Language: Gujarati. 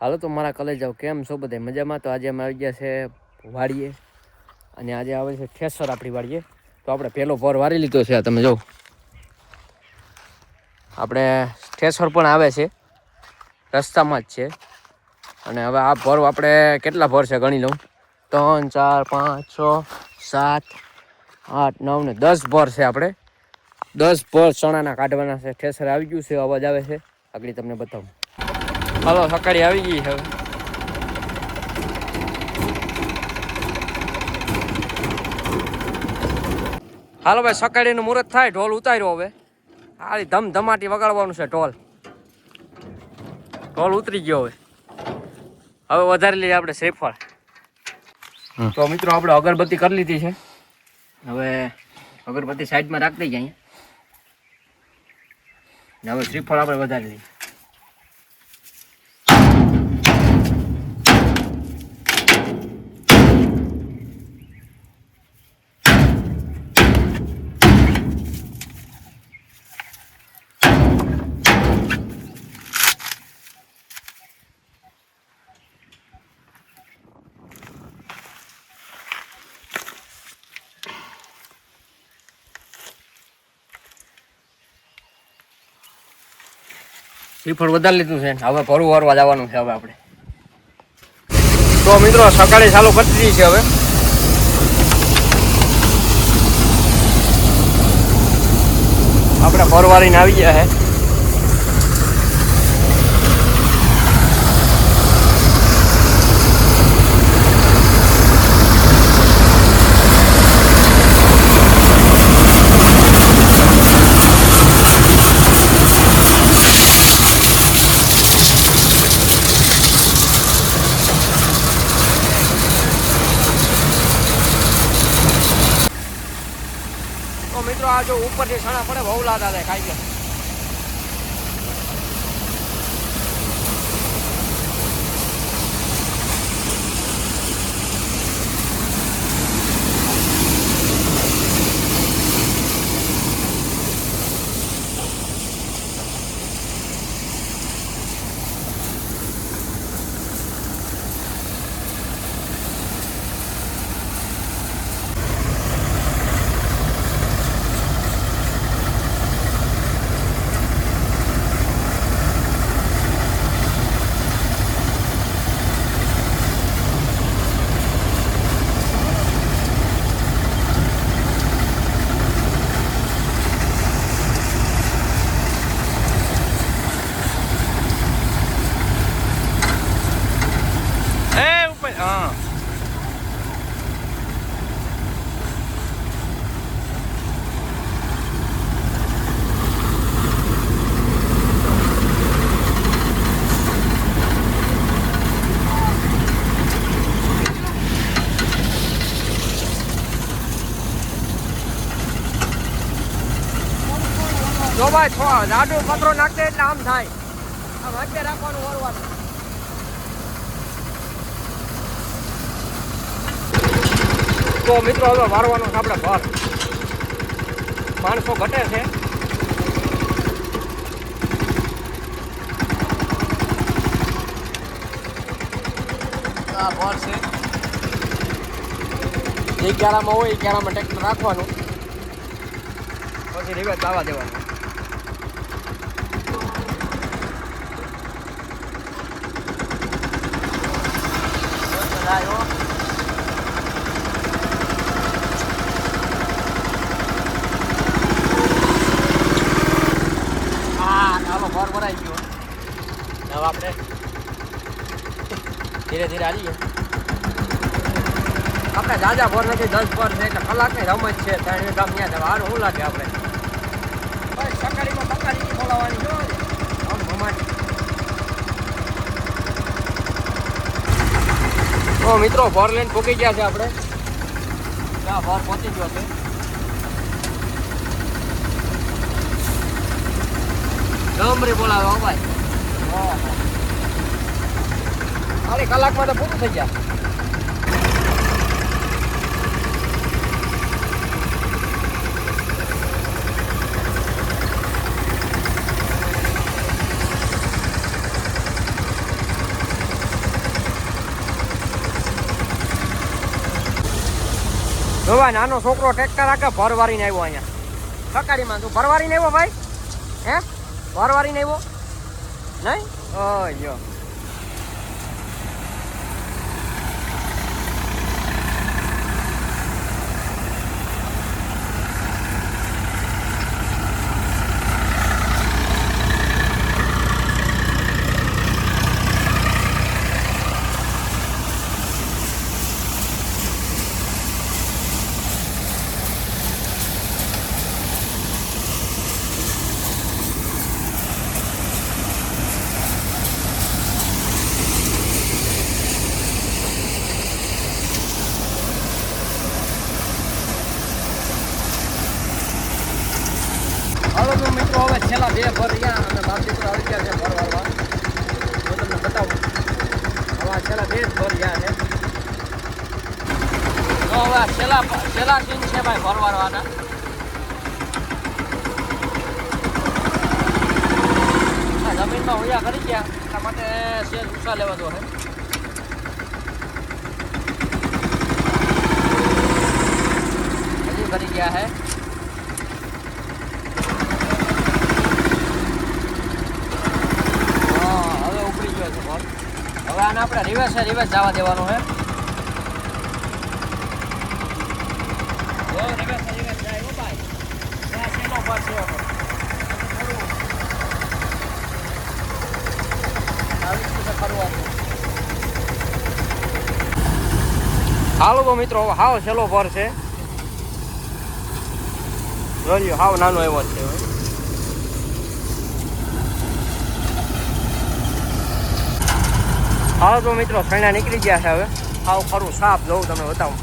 હાલો તો મારા કલેજાઓ કેમ છો બધા મજામાં? તો આજે અમે આવી ગયા છે વાડીએ અને આજે આવે છે ઠેસર આપણી વાડીએ. તો આપણે પહેલો ભર વારી લીધો છે. તમે જો આપણે ઠેસર પણ આવે છે, રસ્તામાં જ છે. અને હવે આ ભર આપણે કેટલા ભર છે ગણી લઉં. 3 4 5 6 7 8 9 ને 10 ભર છે. આપણે 10 ભર ચણાના કાઢવાના છે. ઠેસર આવી ગયું છે, અવાજ આવે છે, આગળ તમને બતાવું. હાલો સકાળી આવી ગઈ હવે. હાલો ભાઈ સકાળીનું મુહૂર્ત થાય, ઢોલ ઉતાર્યો. હવે હાલી ધમધમાટી વગાડવાનું છે. ઢોલ ઉતરી ગયો. હવે વધારે લઈએ આપણે શ્રીફળ. તો મિત્રો આપણે અગરબત્તી કરી લીધી છે. હવે અગરબત્તી સાઈડમાં રાખી દઈએ અહીંયા. હવે શ્રીફળ આપણે વધારે લઈએ. શ્રીફળ વધારે લીધું છે. હવે ભરું વરવા જવાનું છે. હવે આપણે તો મિત્રો સકાળે ચાલુ કરી દીધી છે. હવે આપણે ભરવારીને આવી ગયા છે. મિત્રો આ જો ઉપરથી સણા પડે બહુ લાદા થાય ખાઈ ગયા. જો ભાઈ જાડો પથરો નાખે એટલે આમ થાય. આમ વચ્ચે રાખવાનું વરવાનું. તો મિત્રો હવે વારવાનો છે આપણે ભર. માણસો ઘટે છે. આ ભર છે. જે ક્યારામાં હોય એ ક્યારામાં ટ્રેક્ટર રાખવાનું, પછી રિવેટ લાવવા દેવાનું. ભર ભરાઈ ગયો. હવે આપણે ધીરે ધીરે હાલીએ. આપણે જાજા ભર નથી, 10 ભર છે એટલે કલાકની રમત છે. 3 ગામ ત્યાં જવા સારું શું લાગે આપણે. સકાળીમાં બકારી બોલાવવાની જો આમ ભમાટી. તો મિત્રો ભર લઈને ભૂકી ગયા છે આપણે. ત્યાં ભર પહોંચી ગયો છે. ડમરી બોલાવો ભાઈ. ખાલી કલાકમાં તો પૂરું થઈ ગયા. જોવા નાનો છોકરો ટ્રેક્ટર આખે ભરવારીને આવ્યો અહીંયા સકાળીમાં. તું ભરવારીને આવ્યો ભાઈ? હે ભરવારીને આવ્યો નહીં? યો હાલો તો મિત્રો હવે છેલ્લા 2 ભર રહ્યા અને બાપ દીકરો આવી ગયા છે ભર વારવા. હું તમને બતાવું. હવે આ છેલ્લા 2 જ ભર રહ્યા છે. તો હવે આ છેલ્લા સીન છે ભાઈ ભર વારવાના. જમીનમાં હોયા કરી ગયા એટલા માટે સેજ ઉષા લેવા દો હે. હજી કરી ગયા હે. હવે આને આપણે રિવર્સ જવા દેવાનું છે. રિવર્સ જાય હો ભાઈ. ત્યાં સેનો પર છે હાલો તો મિત્રો હવે હાવ છેલ્લો ભર છે. જોઈ હાવ નાનો એવો જ છે. હાલો તો મિત્રો સૈણા નીકળી ગયા છે હવે. હાવ ખરું સાફ જોઉં તમને બતાવું.